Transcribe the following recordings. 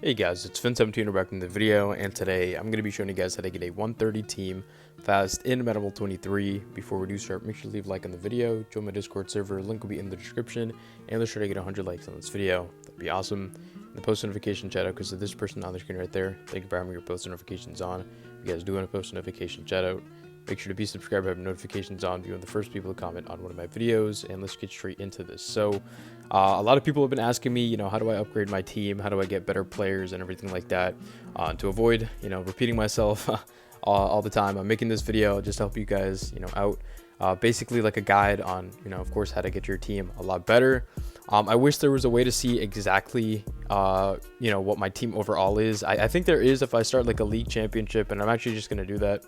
Hey guys, it's Finn17 back in the video, and today I'm going to be showing you guys how to get a 130 team fast in Madden 23. Before we do start, make sure to leave a like on the video, join my Discord server, link will be in the description, and let's try to get 100 likes on this video. That'd be awesome. And the post notification shout out because of this person on the screen right there. Thank you for having your post notifications on. If you guys do want a post notification shout out, make sure to be subscribed, have notifications on, be one of the first people to comment on one of my videos, and let's get straight into this. So, a lot of people have been asking me, how do I upgrade my team? How do I get better players and everything like that? To avoid, repeating myself all the time, I'm making this video just to help you guys, out. Basically like a guide on, of course, how to get your team a lot better. I wish there was a way to see exactly, what my team overall is. I think there is if I start like a league championship, and I'm actually just going to do that.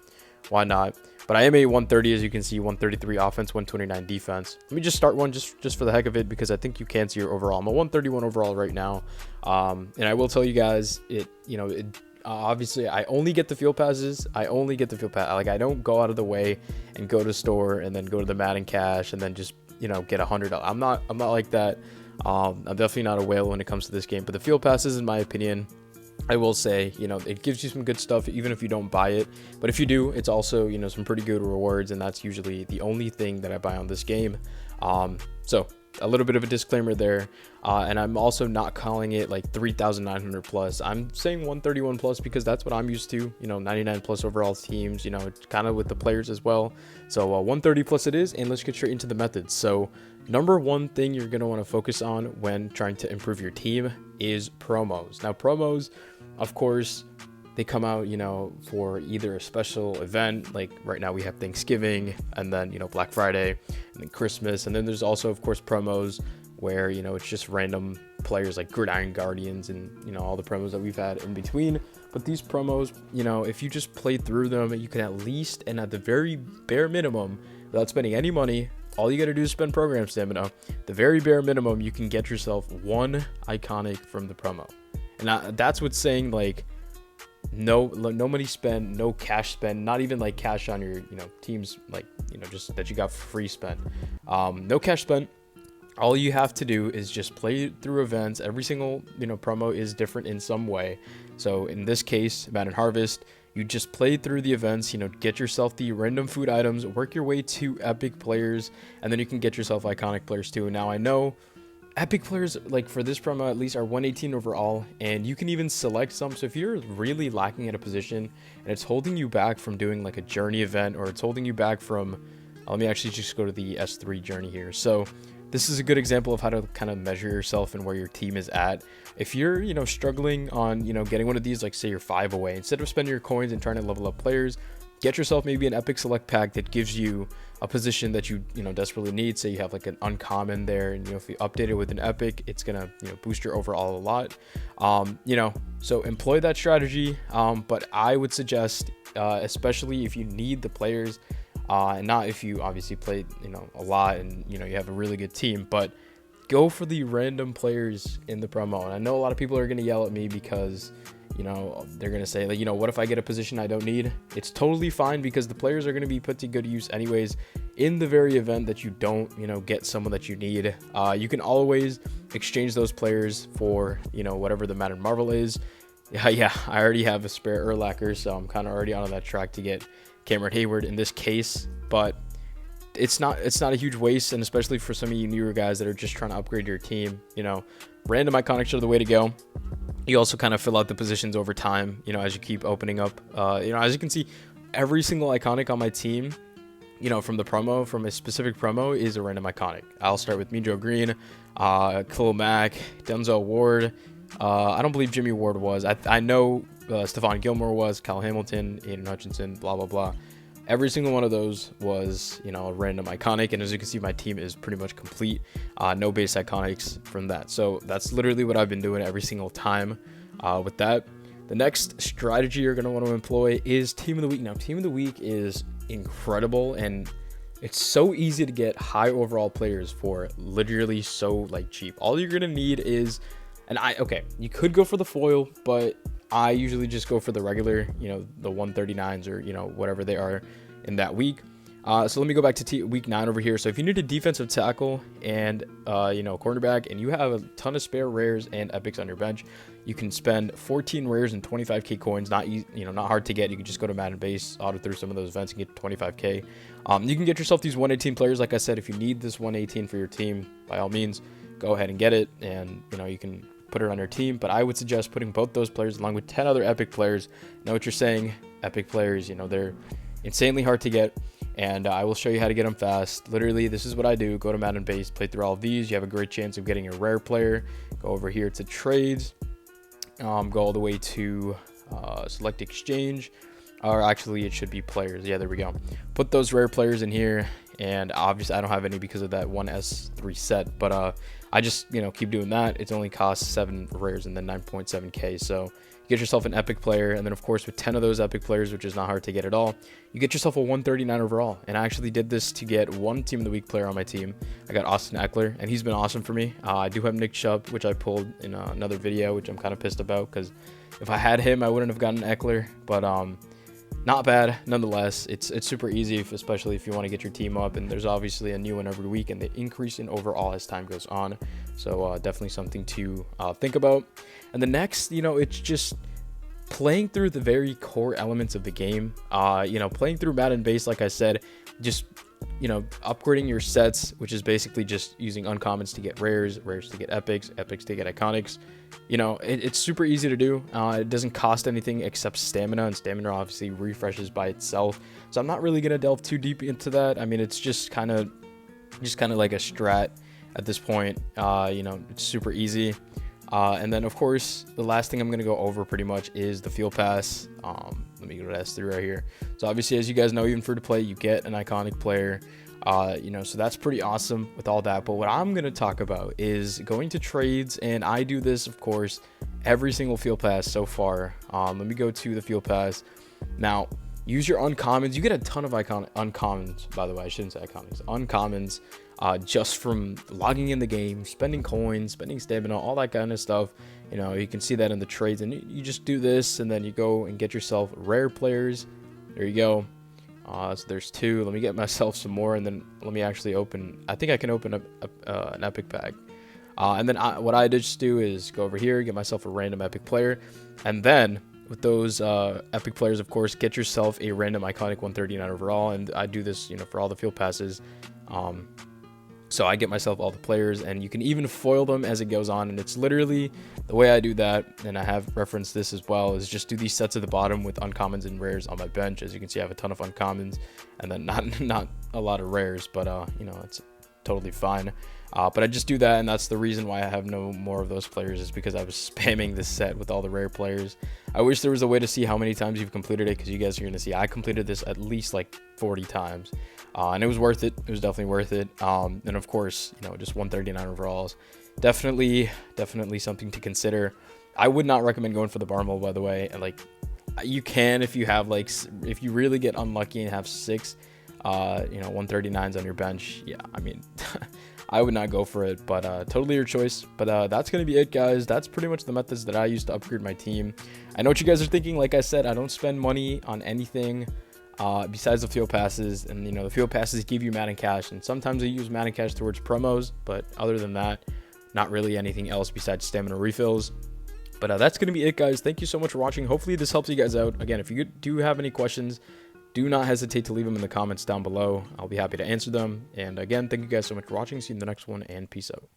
Why not? But I am a 130, as you can see, 133 offense, 129 defense. Let me just start one just for the heck of it, because I think you can see your overall. I'm a 131 overall right now. And I will tell you guys, obviously I only get the field passes. I I don't go out of the way and go to store and then go to the Madden cash and then just, get $100. I'm not like that. I'm definitely not a whale when it comes to this game, but the field passes, in my opinion, I will say, it gives you some good stuff even if you don't buy it. But if you do, it's also, some pretty good rewards, and that's usually the only thing that I buy on this game. So a little bit of a disclaimer there. And I'm also not calling it like 3,900 plus. I'm saying 131 plus because that's what I'm used to, 99 plus overall teams, it's kind of with the players as well. So 130 plus it is, and let's get straight into the methods. So number one thing you're going to want to focus on when trying to improve your team is promos. Now, promos, of course, they come out, for either a special event, like right now we have Thanksgiving, and then, Black Friday, and then Christmas. And then there's also, of course, promos where, it's just random players like Gridiron Guardians and, all the promos that we've had in between. But these promos, if you just play through them, you can at least, and at the very bare minimum, without spending any money, all you got to do is spend program stamina. The very bare minimum, you can get yourself one iconic from the promo. And that's what's saying, like, no money spent, no cash spent, not even like cash on your, teams, like, just that you got free spent. No cash spent. All you have to do is just play through events. Every single, promo is different in some way. So in this case, Madden Harvest, you just play through the events, get yourself the random food items, work your way to epic players, and then you can get yourself iconic players too. Now, I know epic players, like for this promo at least, are 118 overall, and you can even select some. So if you're really lacking at a position and it's holding you back from doing like a journey event, or it's holding you back from, let me actually just go to the S3 journey here. So this is a good example of how to kind of measure yourself and where your team is at. If you're, struggling on, getting one of these, like say you're 5 away, instead of spending your coins and trying to level up players, get yourself maybe an epic select pack that gives you a position that you, desperately need. Say you have like an uncommon there, and, if you update it with an epic, it's gonna, boost your overall a lot. So employ that strategy. But I would suggest, especially if you need the players, and not if you obviously play, a lot and, you have a really good team, but go for the random players in the promo. And I know a lot of people are going to yell at me because, they're going to say, like, what if I get a position I don't need? It's totally fine, because the players are going to be put to good use anyways in the very event that you don't, get someone that you need. You can always exchange those players for, whatever the Madden Marvel is. Yeah, I already have a spare Urlacher, so I'm kind of already on that track to get Cameron Hayward in this case, but it's not a huge waste. And especially for some of you newer guys that are just trying to upgrade your team, random iconics are the way to go. You also kind of fill out the positions over time, as you keep opening up. As you can see, every single iconic on my team, from a specific promo, is a random iconic. I'll start with Joe Green, Khalil Mack, Denzel Ward. I don't believe Jimmy Ward was. I know Stephon Gilmore was, Kyle Hamilton, Aiden Hutchinson, blah, blah, blah. Every single one of those was, a random iconic. And as you can see, my team is pretty much complete. No base iconics from that. So that's literally what I've been doing every single time with that. The next strategy you're going to want to employ is Team of the Week. Now, Team of the Week is incredible, and it's so easy to get high overall players for literally so cheap. All you're going to need is, you could go for the foil, but I usually just go for the regular, the 139s or, whatever they are in that week. So let me go back to week 9 over here. So if you need a defensive tackle and cornerback, and you have a ton of spare rares and epics on your bench, you can spend 14 rares and 25k coins. Not hard to get. You can just go to Madden base, auto through some of those events, and get 25k. You can get yourself these 118 players. Like I said, if you need this 118 for your team, by all means, go ahead and get it, and you can put it on your team. But I would suggest putting both those players along with 10 other epic players. Know what you're saying? Epic players, they're insanely hard to get. And I will show you how to get them fast. Literally, this is what I do. Go to Madden base, play through all of these. You have a great chance of getting a rare player. Go over here to trades. Go all the way to select exchange. Or actually, it should be players. Yeah, there we go. Put those rare players in here. And obviously, I don't have any because of that 1S3 set. But I just, keep doing that. It only costs 7 rares and then 9.7k. So get yourself an epic player, and then of course with 10 of those epic players, which is not hard to get at all, you get yourself a 139 overall. And I actually did this to get one team of the week player on my team. I got Austin Eckler, and he's been awesome for me. I do have Nick Chubb, which I pulled in another video, which I'm kind of pissed about because if I had him, I wouldn't have gotten Eckler. But not bad nonetheless. It's super easy, especially if you want to get your team up, and there's obviously a new one every week, and they increase in overall as time goes on. So definitely something to think about. And the next, it's just playing through the very core elements of the game. Playing through Madden base, like I said, just upgrading your sets, which is basically just using uncommons to get rares to get epics to get iconics. It's super easy to do. It doesn't cost anything except stamina, and stamina obviously refreshes by itself. So I'm not really gonna delve too deep into that. I mean, it's just kind of like a strat at this point. It's super easy. And then of course the last thing I'm going to go over pretty much is the field pass. Let me go to S3 right here. So obviously, as you guys know, even free to play, you get an iconic player. So that's pretty awesome with all that. But what I'm going to talk about is going to trades, and I do this of course every single field pass so far. Let me go to the field pass now. Use your uncommons. You get a ton of uncommons, by the way. I shouldn't say iconics. Uncommons, just from logging in the game, spending coins, spending stamina, all that kind of stuff. You can see that in the trades, and you just do this, and then you go and get yourself rare players. There you go. So there's 2. Let me get myself some more, and then let me actually open. I think I can open up an epic pack. And then what I just do is go over here, get myself a random epic player, and then with those epic players, of course, get yourself a random iconic 139 overall. And I do this, for all the field passes. So I get myself all the players, and you can even foil them as it goes on. And it's literally the way I do that, and I have referenced this as well, is just do these sets at the bottom with uncommons and rares on my bench. As you can see, I have a ton of uncommons, and then not a lot of rares, but it's totally fine. But I just do that, and that's the reason why I have no more of those players, is because I was spamming this set with all the rare players. I wish there was a way to see how many times you've completed it, because you guys are going to see I completed this at least like 40 times. And it was worth it. It was definitely worth it. And of course, just 139 overalls. Definitely something to consider. I would not recommend going for the bar mold, by the way. And you can if you have if you really get unlucky and have 6 139s on your bench. Yeah, I mean I would not go for it, but totally your choice. But that's gonna be it, guys. That's pretty much the methods that I use to upgrade my team. I know what you guys are thinking. Like I said, I don't spend money on anything besides the field passes, and the field passes give you Madden cash, and sometimes I use Madden cash towards promos, but other than that, not really anything else besides stamina refills. But that's gonna be it, guys. Thank you so much for watching. Hopefully this helps you guys out. Again, if you do have any questions, do not hesitate to leave them in the comments down below. I'll be happy to answer them. And again, thank you guys so much for watching. See you in the next one, and peace out.